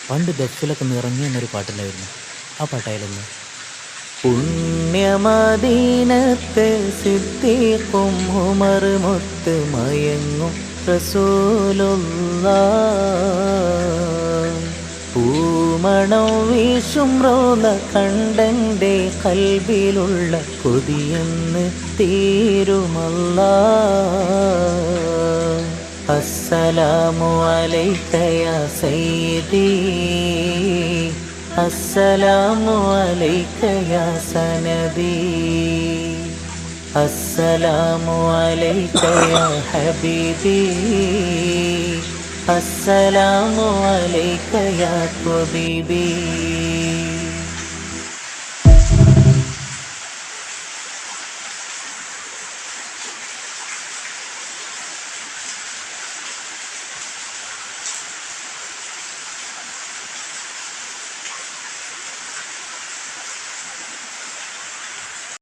പണ്ട് ദഫിലൊക്കെ നിറങ്ങി എന്നൊരു പാട്ടുണ്ടായിരുന്നു. ആ പാട്ടായാലൊന്ന്. പുണ്യമദീനത്ത് സിദ്ദീഖും ഉമർ മുത്ത് മയങ്ങും റസൂലുള്ളാഹ്. പൂമണം വീശും റോള കണ്ടൻ്റെ കൽബിലുള്ള കൊതിയെന്ന് തീരുമല്ലാഹ്. അസ്സലാമു അലൈക യാ സയ്യിദി, അസ്സലാമു അലൈക യാ സനദി, അസ്സലാമു അലൈക യാ ഹബീബി, അസ്സലാമു അലൈക യാ ത്വബീബി.